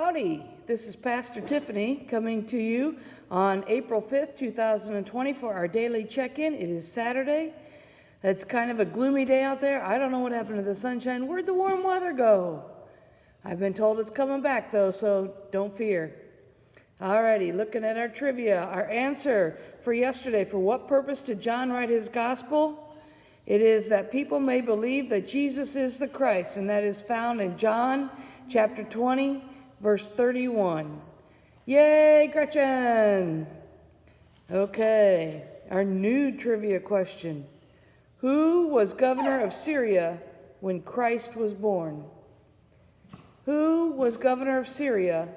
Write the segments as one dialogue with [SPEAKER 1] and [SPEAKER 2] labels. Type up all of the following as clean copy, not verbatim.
[SPEAKER 1] Howdy, this is Pastor Tiffany coming to you on April 5th, 2020 for our daily check-in. It is Saturday. It's kind of a gloomy day out there. I don't know what happened to the sunshine. Where'd the warm weather go? I've been told it's coming back though, so don't fear. Alrighty, looking at our trivia. Our answer for yesterday, for what purpose did John write his gospel? It is that people may believe that Jesus is the Christ, and that is found in John chapter 20, verse 31. Yay, Gretchen! Okay, our new trivia question. Who was governor of Syria when Christ was born? Who was governor of Syria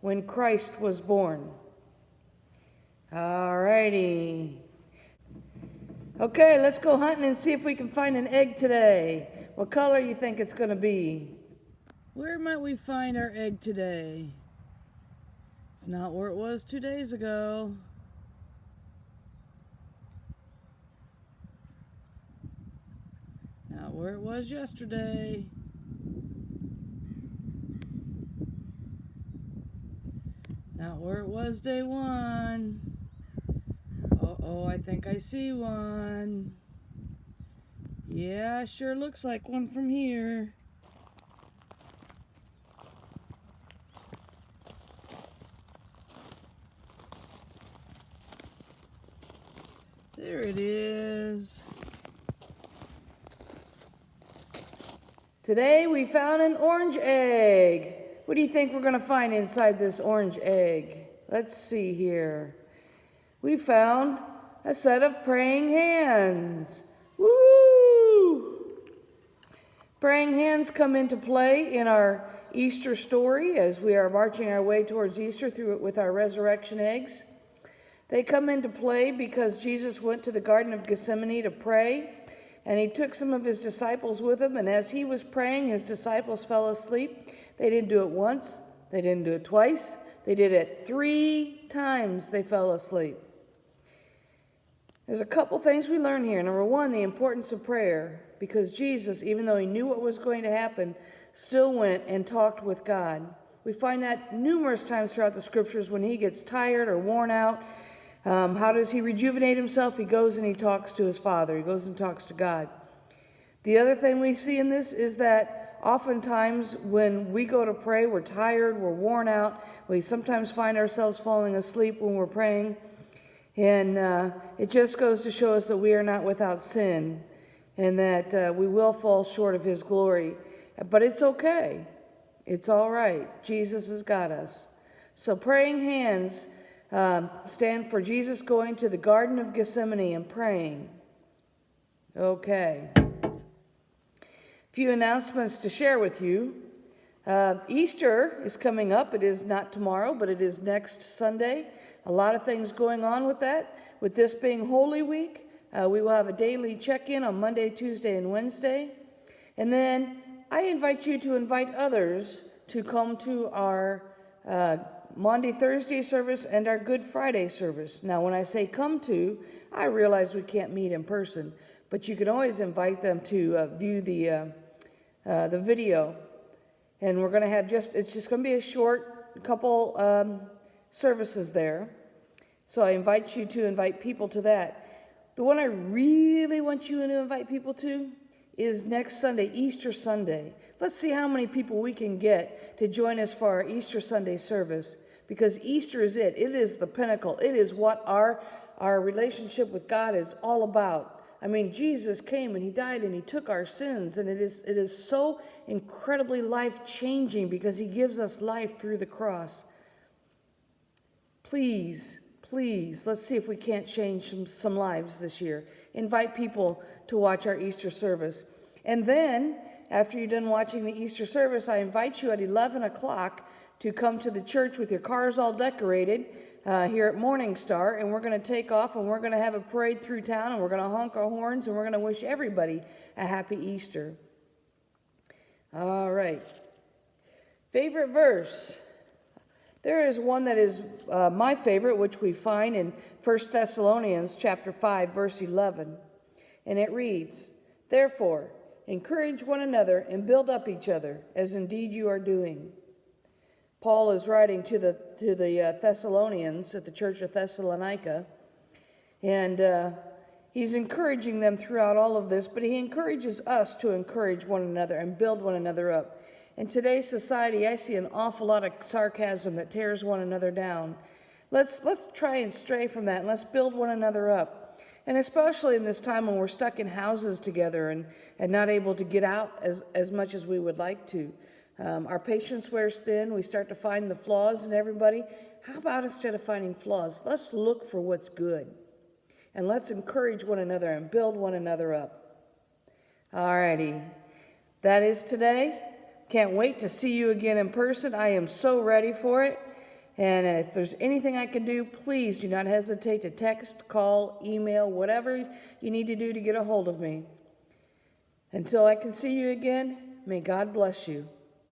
[SPEAKER 1] when Christ was born? All righty. Okay, let's go hunting and see if we can find an egg today. What color you think it's going to be? Where might we find our egg today? It's not where it was 2 days ago. Not where it was yesterday. Not where it was day one. Uh-oh, I think I see one. Yeah, sure looks like one from here. There it is. Today we found an orange egg. What do you think we're going to find inside this orange egg? Let's see here. We found a set of praying hands. Woo! Praying hands come into play in our Easter story as we are marching our way towards Easter through it with our resurrection eggs. They come into play because Jesus went to the Garden of Gethsemane to pray, and he took some of his disciples with him, and as he was praying, his disciples fell asleep. They didn't do it once, they didn't do it twice, they did it 3 times they fell asleep. There's a couple things we learn here. Number one, the importance of prayer, because Jesus, even though he knew what was going to happen, still went and talked with God. We find that numerous times throughout the scriptures when he gets tired or worn out. How does he rejuvenate himself? He goes and he talks to his Father. He goes and talks to God. The other thing we see in this is that oftentimes when we go to pray, we're tired, we're worn out. We sometimes find ourselves falling asleep when we're praying. And it just goes to show us that we are not without sin and that we will fall short of his glory. But it's okay. It's all right. Jesus has got us. So praying hands stand for Jesus going to the Garden of Gethsemane and praying. Okay. A few announcements to share with you. Easter is coming up. It is not tomorrow, but it is next Sunday. A lot of things going on with that. With this being Holy Week, we will have a daily check-in on Monday, Tuesday, and Wednesday. And then I invite you to invite others to come to our Monday, Thursday service and our Good Friday service. Now, when I say come to, I realize we can't meet in person, but you can always invite them to view the video. And we're going to have it's just going to be a short couple services there. So I invite you to invite people to that. The one I really want you to invite people to is next Sunday, Easter Sunday. Let's see how many people we can get to join us for our Easter Sunday service, because Easter is it. It is the pinnacle. It is what our relationship with God is all about. I mean, Jesus came and he died and he took our sins, and it is so incredibly life-changing because he gives us life through the cross. Please, let's see if we can't change some lives this year. Invite people to watch our Easter service. And then, after you're done watching the Easter service, I invite you at 11 o'clock to come to the church with your cars all decorated here at Morning Star, and we're going to take off and we're going to have a parade through town, and we're going to honk our horns, and we're going to wish everybody a happy Easter. All right. Favorite verse. There is one that is my favorite, which we find in 1 Thessalonians chapter 5, verse 11. And it reads, "Therefore, encourage one another and build up each other, as indeed you are doing." Paul is writing to the Thessalonians at the church of Thessalonica, and he's encouraging them throughout all of this, but he encourages us to encourage one another and build one another up. In today's society, I see an awful lot of sarcasm that tears one another down. Let's try and stray from that, and let's build one another up. And especially in this time when we're stuck in houses together and not able to get out as much as we would like to. Our patience wears thin. We start to find the flaws in everybody. How about instead of finding flaws, let's look for what's good. And let's encourage one another and build one another up. Alrighty. That is today. Can't wait to see you again in person. I am so ready for it. And if there's anything I can do, please do not hesitate to text, call, email, whatever you need to do to get a hold of me. Until I can see you again, may God bless you.